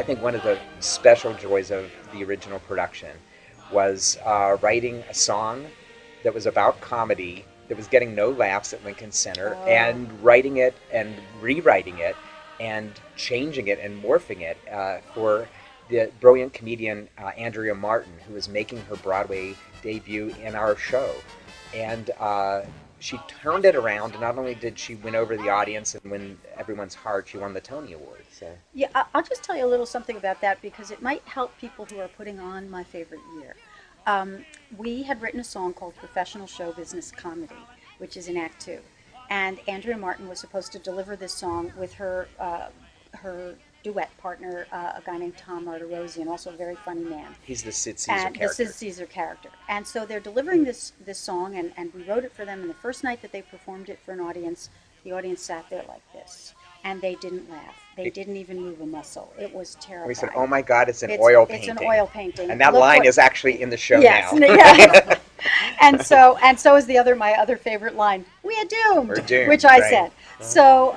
think one of the special joys of the original production was writing a song that was about comedy that was getting no laughs at Lincoln Center, and writing it and rewriting it and changing it and morphing it for the brilliant comedian Andrea Martin, who was making her Broadway debut in our show. And she turned it around, and not only did she win over the audience and win everyone's heart, she won the Tony Award. So. Yeah, I'll just tell you a little something about that, because it might help people who are putting on My Favorite Year. We had written a song called Professional Show Business Comedy, which is in Act 2. And Andrea Martin was supposed to deliver this song with her duet partner, a guy named Tom Martirosian, also a very funny man. He's the Sid Caesar character. The Sid Caesar character. And so they're delivering this song, and we wrote it for them. And the first night that they performed it for an audience, the audience sat there like this. And they didn't laugh. They didn't even move a muscle. It was terrifying. We said, "Oh my God, it's an oil painting." It's an oil painting. And that line is actually in the show now. Yeah. and so is my other favorite line. We are doomed. We're doomed, which I right. said. So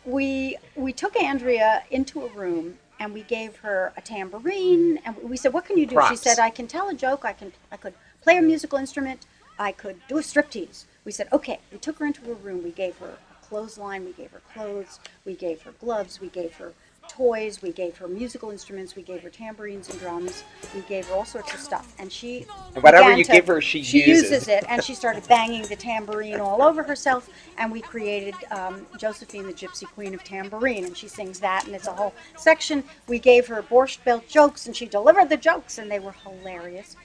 we took Andrea into a room, and we gave her a tambourine, and we said, "What can you do?" Props. She said, "I can tell a joke. I could play a musical instrument. I could do a striptease." We said, "Okay." We took her into a room. We gave her clothesline, we gave her clothes, we gave her gloves, we gave her toys, we gave her musical instruments, we gave her tambourines and drums, we gave her all sorts of stuff. And whatever you give her, she uses it, and she started banging the tambourine all over herself, and we created Josephine, the Gypsy Queen of Tambourine, and she sings that, and it's a whole section. We gave her Borscht Belt jokes, and she delivered the jokes, and they were hilarious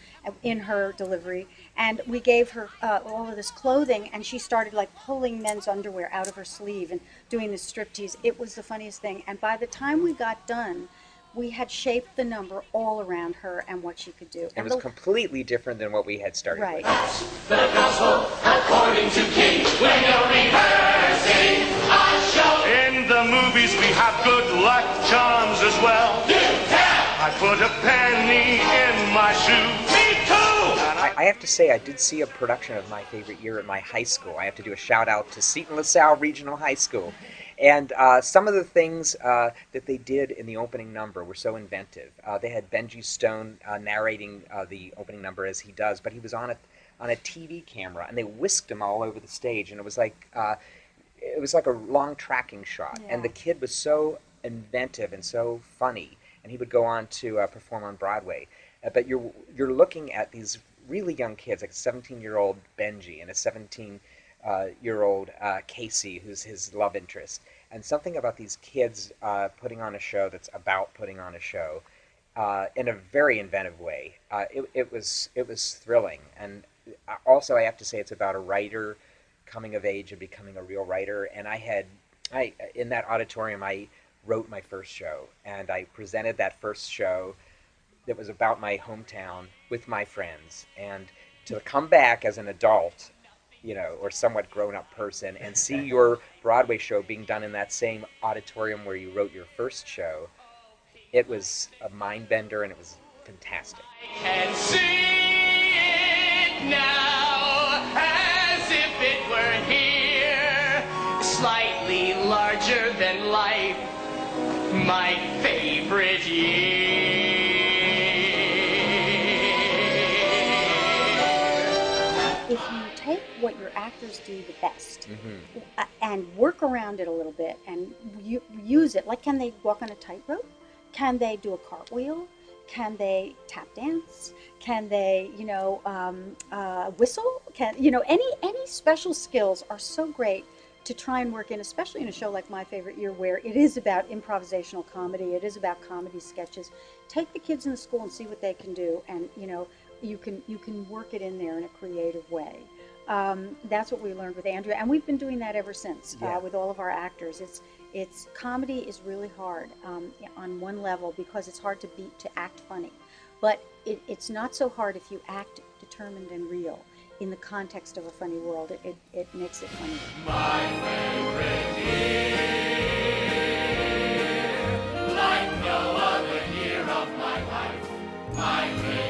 in her delivery. And we gave her all of this clothing, and she started like pulling men's underwear out of her sleeve and doing this striptease. It was the funniest thing. And by the time we got done, we had shaped the number all around her and what she could do. It was completely different than what we had started with. The gospel according to King. When you're rehearsing a show. In the movies we have good luck charms as well. I put a penny in my shoe. Me too! I have to say, I did see a production of My Favorite Year at my high school. I have to do a shout out to Seton LaSalle Regional High School. And some of the things that they did in the opening number were so inventive. They had Benji Stone narrating the opening number as he does, but he was on a TV camera, and they whisked him all over the stage, and it was like a long tracking shot. Yeah. And the kid was so inventive and so funny, and he would go on to perform on Broadway. But you're looking at these really young kids, like a 17-year-old Benji and a 17-year-old Casey, who's his love interest. And something about these kids putting on a show that's about putting on a show in a very inventive way. It was thrilling. And also, I have to say, it's about a writer coming of age and becoming a real writer. And in that auditorium, I wrote my first show, and I presented that first show that was about my hometown with my friends. And to come back as an adult, or somewhat grown-up person, and see your Broadway show being done in that same auditorium where you wrote your first show, it was a mind bender, and it was fantastic. I can see it now, as if it were here, slightly larger than life, my favorite year. If you take what your actors do the best and work around it a little bit and use it, like, can they walk on a tightrope? Can they do a cartwheel? Can they tap dance? Can they, whistle? Any special skills are so great to try and work in, especially in a show like My Favorite Year, where it is about improvisational comedy. It is about comedy sketches. Take the kids in the school and see what they can do, and you can work it in there in a creative way. That's what we learned with Andrea, and we've been doing that ever since with all of our actors. It's comedy is really hard on one level, because it's hard to act funny, but it's not so hard if you act determined and real in the context of a funny world. It makes it funny. My favorite year, like no other year of my life. My favorite